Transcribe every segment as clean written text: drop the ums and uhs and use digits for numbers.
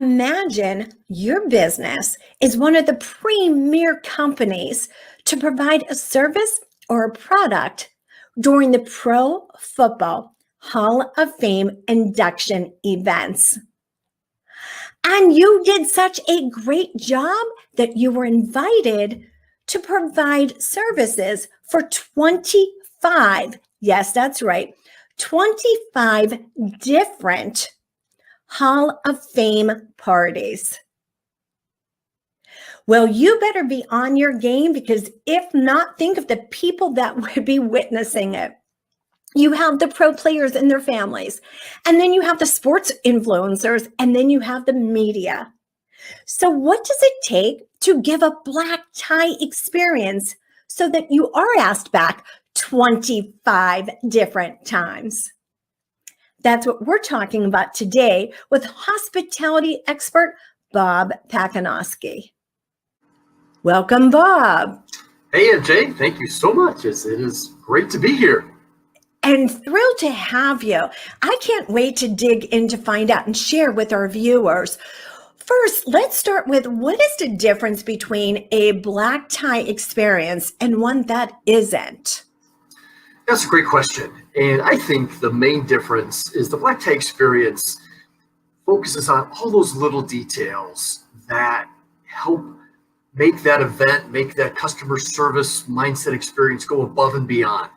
Imagine your business is one of the premier companies to provide a service or a product during the Pro Football Hall of Fame induction events. And you did such a great job that you were invited to provide services for 25, yes, that's right, 25 different Hall of Fame parties. Well, you better be on your game, because if not, think of the people that would be witnessing it. You have the pro players and their families, and then you have the sports influencers, and then you have the media. So what does it take to give a black tie experience so that you are asked back 25 different times? That's what we're talking about today with hospitality expert Bob Pacanovsky. Welcome, Bob. Hey, MJ, thank you so much. It is great to be here. And thrilled to have you. I can't wait to dig in to find out and share with our viewers. First, let's start with, what is the difference between a black tie experience and one that isn't? That's a great question. And I think the main difference is the black tie experience focuses on all those little details that help make that event, make that customer service mindset experience go above and beyond,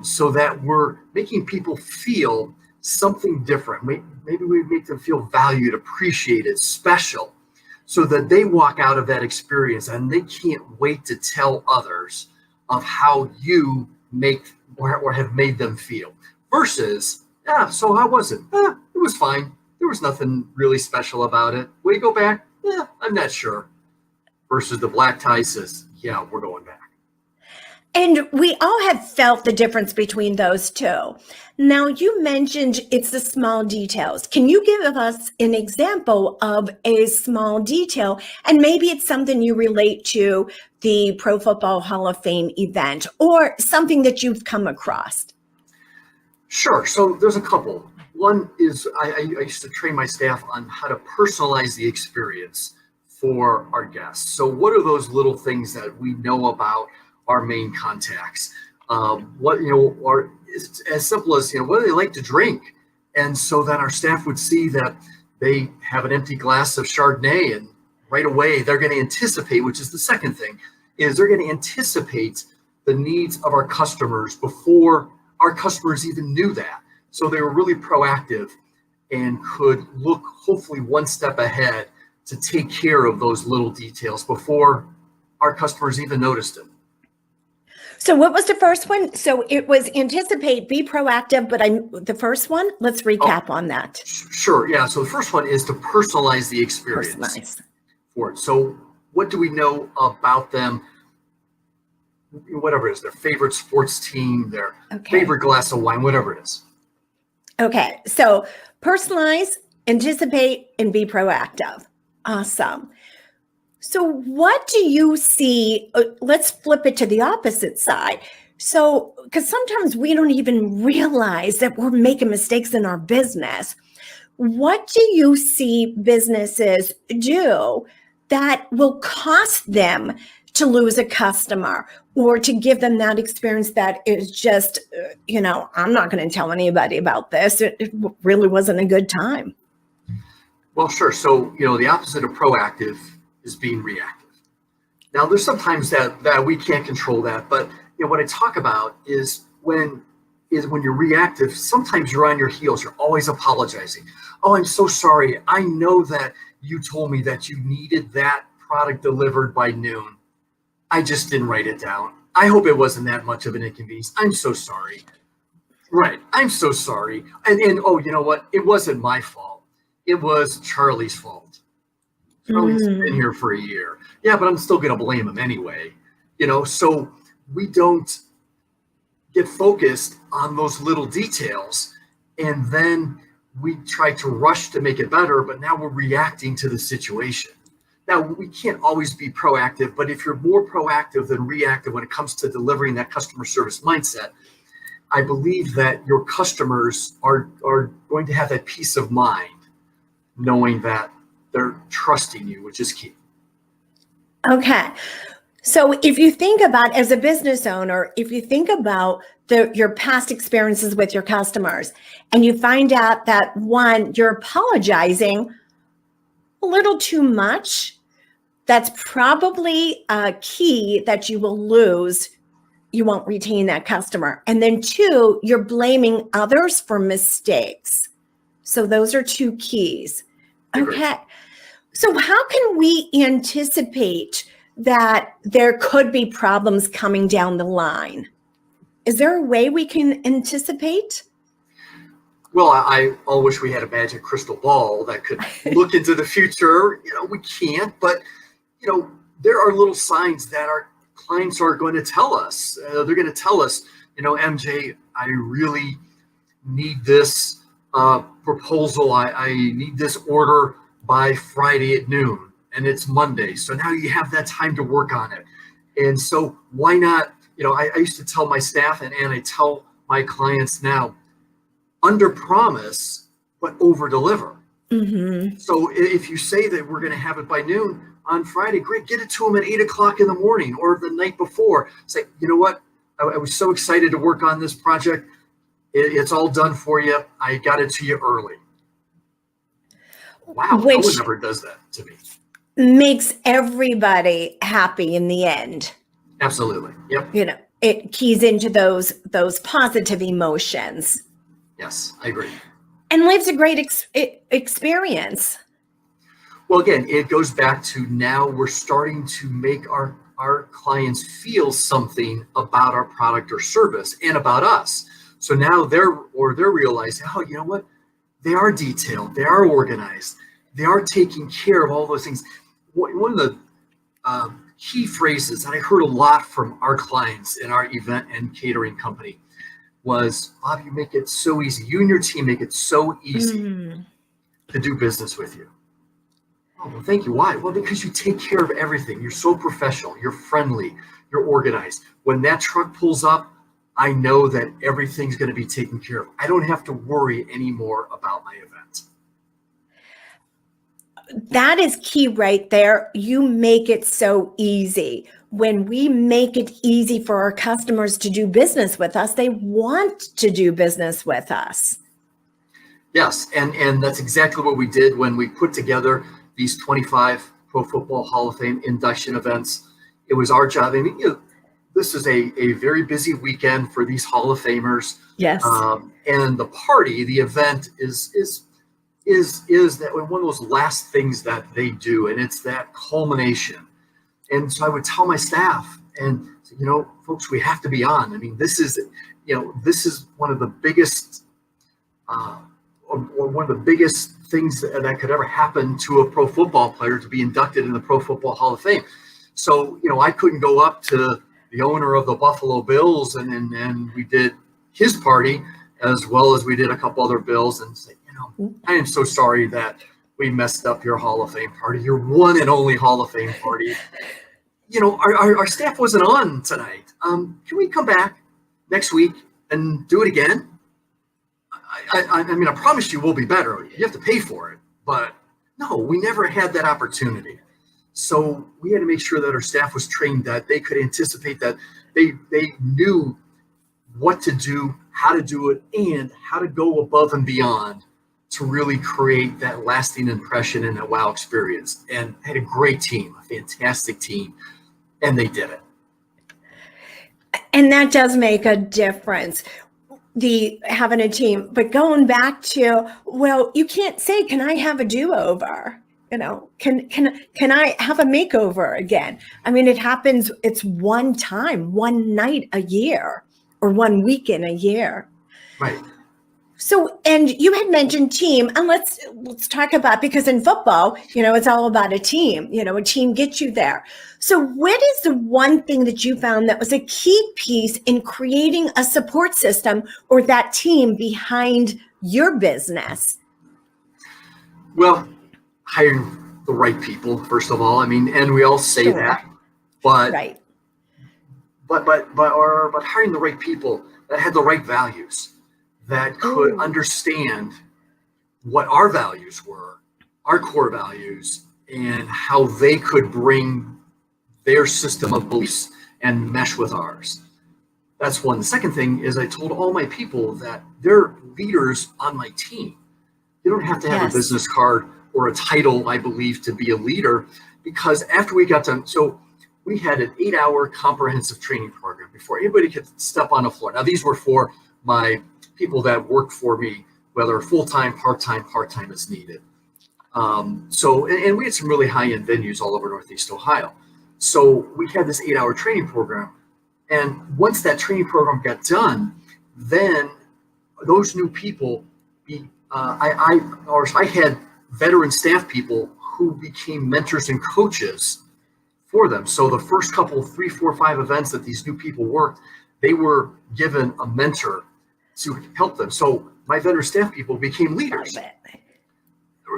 so that we're making people feel something different. Maybe we make them feel valued, appreciated, special, so that they walk out of that experience and they can't wait to tell others of how you make or have made them feel. Versus, so how was it? It was fine. There was nothing really special about it. Will you go back? I'm not sure. Versus the black tie says, yeah, we're going back. And we all have felt the difference between those two. Now, you mentioned it's the small details. Can you give us an example of a small detail? And maybe it's something you relate to the Pro Football Hall of Fame event, or something that you've come across. Sure. So there's a couple. One is I used to train my staff on how to personalize the experience for our guests. So what are those little things that we know about our main contacts? Or it's as simple as, what do they like to drink? And so that our staff would see that they have an empty glass of Chardonnay, and right away they're going to anticipate, which is the second thing, is they're going to anticipate the needs of our customers before our customers even knew that. So they were really proactive and could look hopefully one step ahead to take care of those little details before our customers even noticed it. So what was the first one? So it was anticipate, be proactive, but the first one, let's recap on that. Sure, yeah. So the first one is to personalize the experience. Personalize. For it. So what do we know about them? Whatever it is, their favorite sports team, their favorite glass of wine, whatever it is. Okay, so personalize, anticipate, and be proactive. Awesome. So what do you see? Let's flip it to the opposite side. So, because sometimes we don't even realize that we're making mistakes in our business. What do you see businesses do that will cost them to lose a customer, or to give them that experience that is just, I'm not going to tell anybody about this. It really wasn't a good time. Well, sure. So, the opposite of proactive is being reactive. Now, there's sometimes that we can't control that, but what I talk about is when you're reactive, sometimes you're on your heels. You're always apologizing. Oh, I'm so sorry. I know that you told me that you needed that product delivered by noon. I just didn't write it down. I hope it wasn't that much of an inconvenience. I'm so sorry. Right. I'm so sorry. And oh, you know what? It wasn't my fault. It was Charlie's fault. Charlie's been here for a year. Yeah, but I'm still going to blame him anyway. So we don't get focused on those little details, and then we try to rush to make it better, but now we're reacting to the situation. Now, we can't always be proactive, but if you're more proactive than reactive when it comes to delivering that customer service mindset, I believe that your customers are going to have that peace of mind, knowing that they're trusting you, which is key. Okay. So if you think about, as a business owner, if you think about your past experiences with your customers, and you find out that, one, you're apologizing a little too much, that's probably a key that you will lose. You won't retain that customer. And then two, you're blaming others for mistakes. So those are two keys. Okay. So how can we anticipate that there could be problems coming down the line? Is there a way we can anticipate? Well, I all wish we had a magic crystal ball that could look into the future. We can't, but there are little signs that our clients are going to tell us. They're going to tell us, MJ, I really need this proposal. I need this order by Friday at noon, and it's Monday. So now you have that time to work on it. And so why not, I used to tell my staff and I tell my clients now, under promise, but over deliver. Mm-hmm. So if you say that we're going to have it by noon on Friday, great, get it to them at 8 o'clock in the morning or the night before. Say, you know what? I was so excited to work on this project. It's all done for you. I got it to you early. Wow, no one ever does that to me. Makes everybody happy in the end. Absolutely. Yep. It keys into those positive emotions. Yes, I agree. And leaves a great experience. Well, again, it goes back to now we're starting to make our clients feel something about our product or service and about us. So now they're realizing, oh, you know what? They are detailed. They are organized. They are taking care of all those things. One of the key phrases that I heard a lot from our clients in our event and catering company was, Bob, you make it so easy. You and your team make it so easy to do business with you. Oh, well, thank you. Why? Well, because you take care of everything. You're so professional. You're friendly. You're organized. When that truck pulls up, I know that everything's going to be taken care of. I don't have to worry anymore about my event. That is key right there. You make it so easy. When we make it easy for our customers to do business with us, they want to do business with us. Yes, and that's exactly what we did when we put together these 25 Pro Football Hall of Fame induction events. It was our job. I mean, this is a very busy weekend for these Hall of Famers. Yes. And the party, the event is that one of those last things that they do, and it's that culmination. And so I would tell my staff, and folks, we have to be on. I mean, this is one of the biggest, or one of the biggest things that could ever happen to a pro football player, to be inducted in the Pro Football Hall of Fame. So I couldn't go up to the owner of the Buffalo Bills and we did his party as well as we did a couple other Bills and say, I am so sorry that we messed up your Hall of Fame party, your one and only Hall of Fame party. Our staff wasn't on tonight. Can we come back next week and do it again? I mean, I promise you we'll be better. You have to pay for it. But no, we never had that opportunity. So we had to make sure that our staff was trained, that they could anticipate, that they knew what to do, how to do it, and how to go above and beyond to really create that lasting impression and that wow experience. And I had a great team, a fantastic team, and they did it. And that does make a difference, having a team. But going back to, well, you can't say, can I have a do-over? Can I have a makeover again? I mean, it happens. It's one time, one night a year, or 1 weekend a year. Right. So, and you had mentioned team, and let's talk about, because in football, it's all about a team. A team gets you there. So what is the one thing that you found that was a key piece in creating a support system or that team behind your business? Well, hiring the right people, first of all. I mean, and we all say that, but right. But hiring the right people that had the right values, that could understand what our values were our core values and how they could bring their system of beliefs and mesh with ours. That's one. The second thing is I told all my people that they're leaders on my team. You don't have to have a business card or a title, I believe, to be a leader, because after we got done, so we had an 8-hour comprehensive training program before anybody could step on the floor. Now, these were for my people that worked for me, whether full-time, part-time as needed. And we had some really high-end venues all over Northeast Ohio. So we had this 8-hour training program. And once that training program got done, then those new people, I had veteran staff people who became mentors and coaches for them. So the first couple, 3, 4, 5 events that these new people worked, they were given a mentor to help them. So my veteran staff people became leaders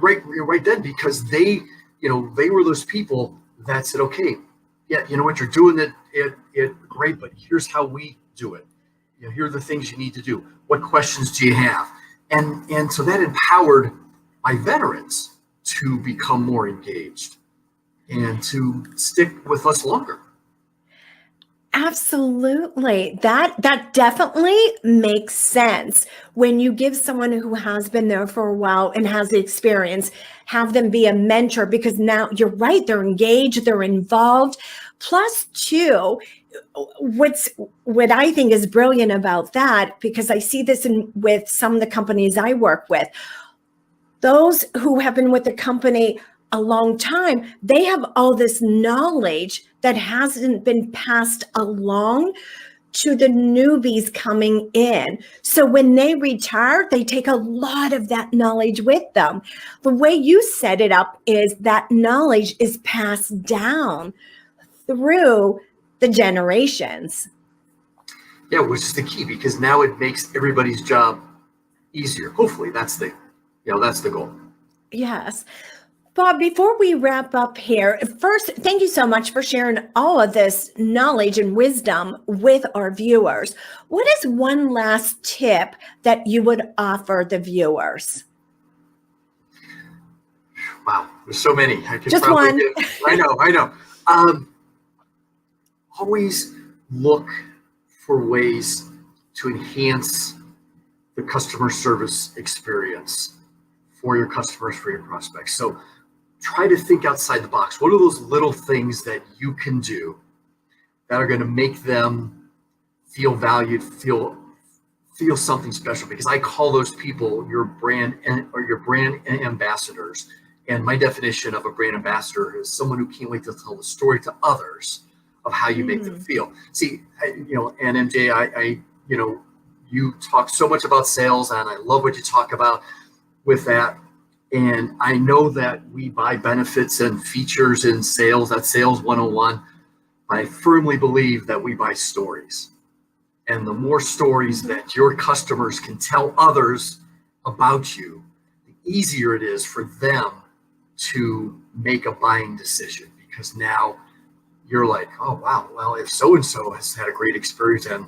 right then, because they were those people that said, okay, yeah, you know what, you're doing it great, but here's how we do it. Here are the things you need to do. What questions do you have? And so that empowered my veterans to become more engaged and to stick with us longer. Absolutely. That definitely makes sense. When you give someone who has been there for a while and has the experience, have them be a mentor, because now you're right, they're engaged, they're involved. Plus, too, what I think is brilliant about that, because I see this with some of the companies I work with, those who have been with the company a long time, they have all this knowledge that hasn't been passed along to the newbies coming in. So when they retire, they take a lot of that knowledge with them. The way you set it up is that knowledge is passed down through the generations. Yeah, which is the key, because now it makes everybody's job easier. Hopefully that's the goal. Yes. Bob, before we wrap up here, first, thank you so much for sharing all of this knowledge and wisdom with our viewers. What is one last tip that you would offer the viewers? Wow, there's so many. I could just probably one. I know. Always look for ways to enhance the customer service experience for your customers, for your prospects. So try to think outside the box. What are those little things that you can do that are going to make them feel valued, feel something special? Because I call those people your brand ambassadors. And my definition of a brand ambassador is someone who can't wait to tell the story to others of how you make them feel. See, and MJ, you talk so much about sales, and I love what you talk about with that. And I know that we buy benefits and features in sales, that's sales 101. But I firmly believe that we buy stories. And the more stories that your customers can tell others about you, the easier it is for them to make a buying decision. Because now you're like, oh, wow, well, if so-and-so has had a great experience and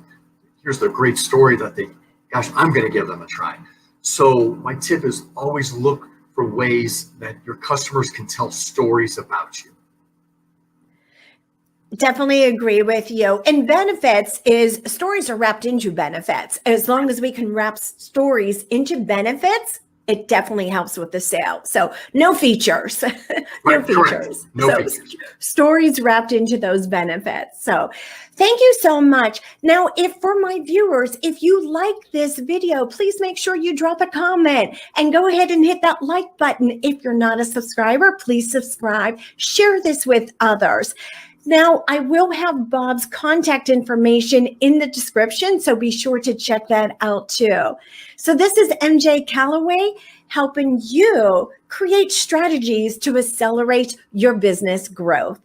here's the great story that I'm going to give them a try. So my tip is always look for ways that your customers can tell stories about you. Definitely agree with you. And benefits stories are wrapped into benefits. As long as we can wrap stories into benefits, it definitely helps with the sale. So no features, no features. Stories wrapped into those benefits. So thank you so much. Now, for my viewers, if you like this video, please make sure you drop a comment and go ahead and hit that like button. If you're not a subscriber, please subscribe. Share this with others. Now, I will have Bob's contact information in the description, so be sure to check that out too. So this is MJ Callaway, helping you create strategies to accelerate your business growth.